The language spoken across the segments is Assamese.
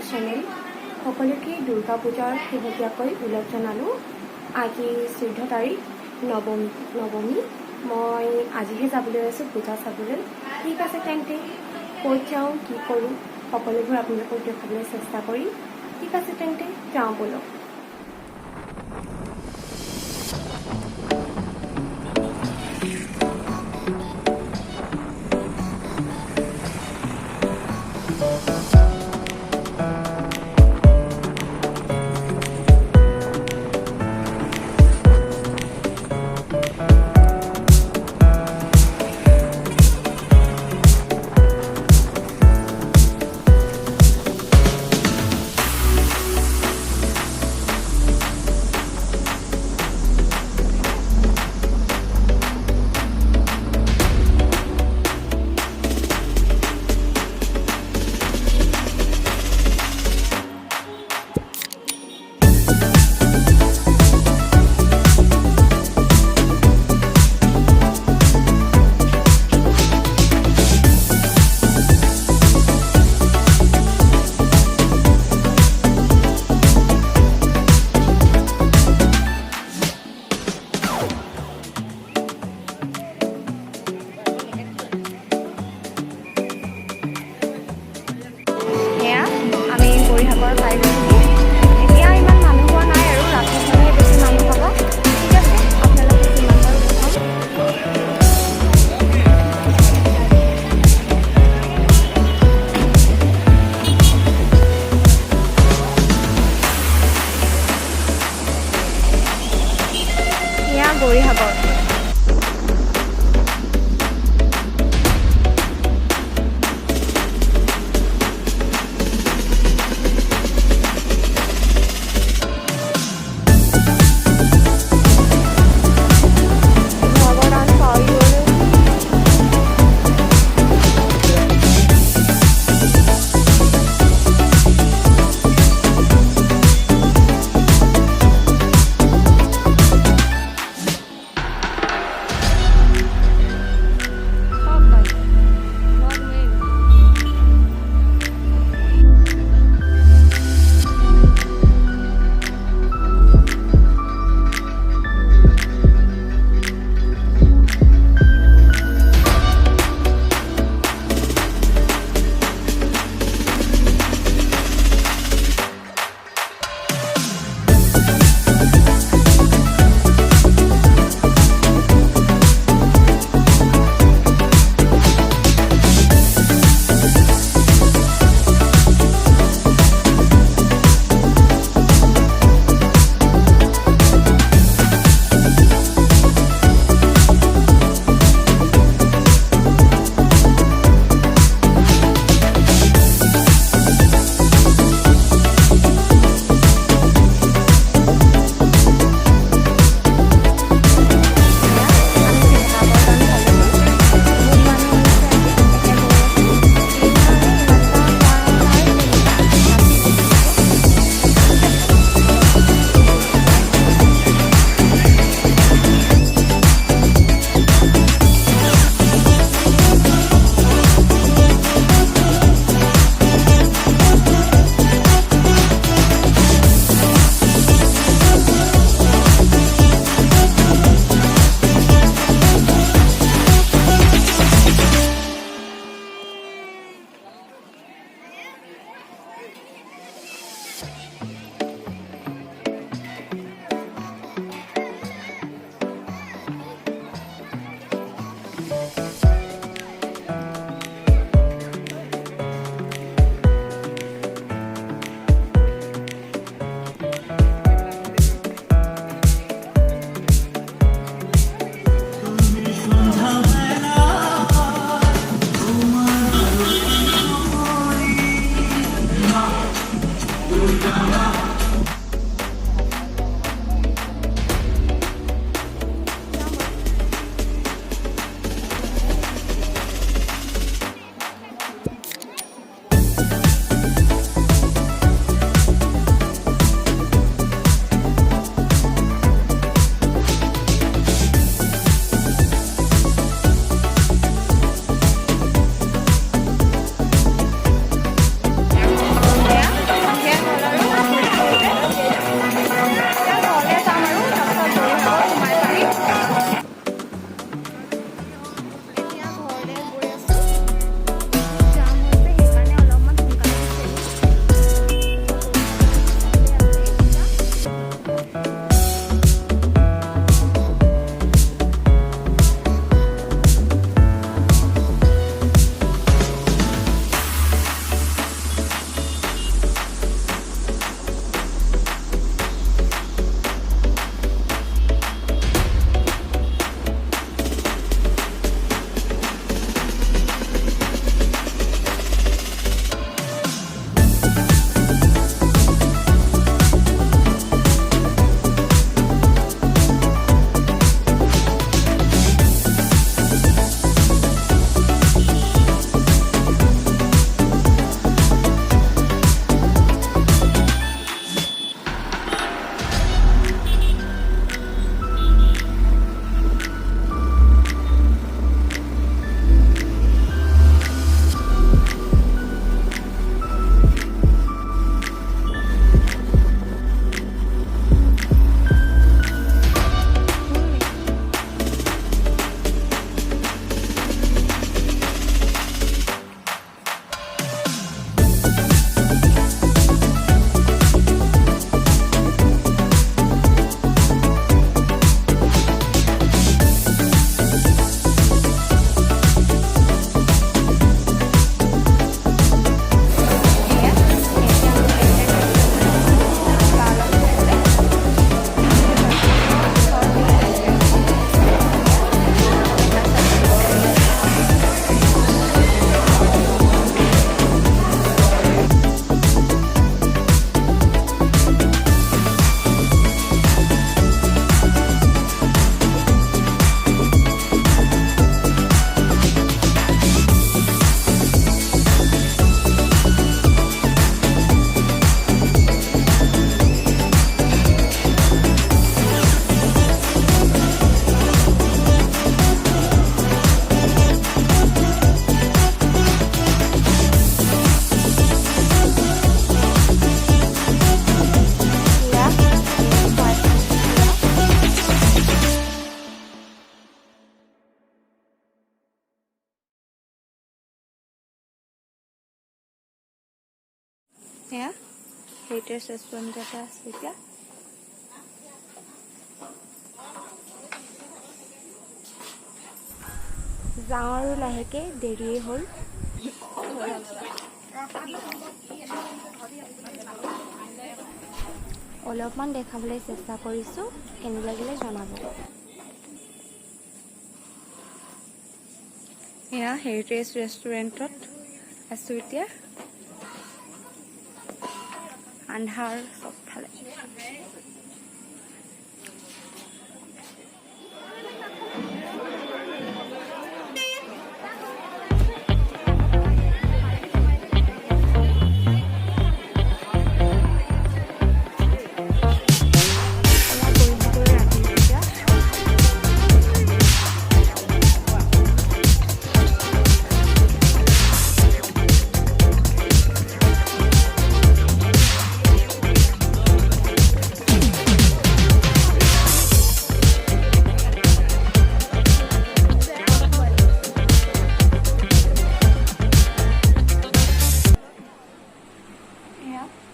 ইউটিউব চেনেল সকলোকে দুৰ্গা পূজাৰ শেহতীয়াকৈ ওলগ জনালোঁ। আজি 14 তাৰিখ নৱমী। মই আজিহে যাবলৈ আছোঁ পূজা চাবলৈ। ঠিক আছে তেন্তে ক'ত যাওঁ কি কৰোঁ সকলোবোৰ আপোনালোকক দেখাবলৈ চেষ্টা কৰিম। ঠিক আছে তেন্তে যাওঁ ব'লক। এয়া হেৰিটেজ ৰেষ্টুৰেণ্টতে আছে এতিয়া। যাওঁ আৰু লাহেকৈ, দেৰিয়ে হ'ল। অলপমান দেখাবলৈ চেষ্টা কৰিছোঁ, কেনে লাগিলে জনাব। এয়া হেৰিটেজ ৰেষ্টুৰেণ্টত আছোঁ এতিয়া। আন্ধাৰ চবফালে।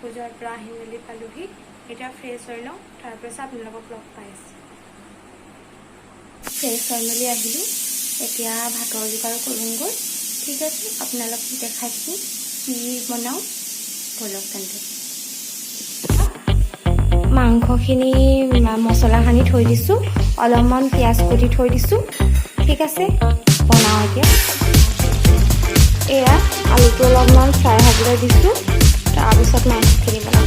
পূজাৰ পৰা আহি মেলি পালোহি, এতিয়া ফ্ৰেছ হৈ লওঁ, তাৰপিছত আপোনালোকক লগ পাই আছোঁ। ফ্ৰেছ হৈ মেলি আহিলোঁ, এতিয়া ভাতৰ যোগাৰ কৰোঁগৈ। ঠিক আছে, আপোনালোকক দেখাইছোঁ কি বনাওঁ, ব'লক তেন্তে। মাংসখিনি মছলা সানি থৈ দিছোঁ, অলপমান পিঁয়াজ কুটি থৈ দিছোঁ। ঠিক আছে, বনাওঁ এতিয়া। এয়া আলুটো অলপমান ফ্ৰাই হ'বলৈ দিছোঁ, তাৰপিছত মাংসখিনি বনাম।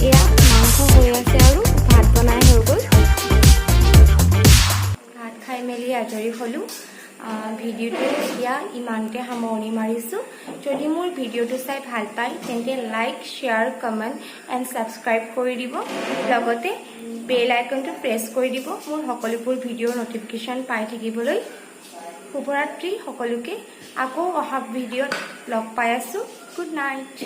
এয়া মাংস হৈ আছে আৰু ভাত বনাই হৈ গ'ল। ভাত খাই মেলি আজৰি হ'লোঁ। ভিডিঅ'টো এতিয়া ইমানতে সামৰণি মাৰিছোঁ। যদি মোৰ ভিডিঅ'টো চাই ভাল পায় তেন্তে like, share, comment and subscribe কৰি দিব। লগতে বেল আইকনটো প্ৰেছ কৰি দিব মোৰ সকলোবোৰ ভিডিঅ'ৰ ন'টিফিকেশ্যন পাই থাকিবলৈ। শুভৰাত্ৰি সকলোকে। আকৌ অহা ভিডিঅ'ত লগ পাই আছোঁ। Good night.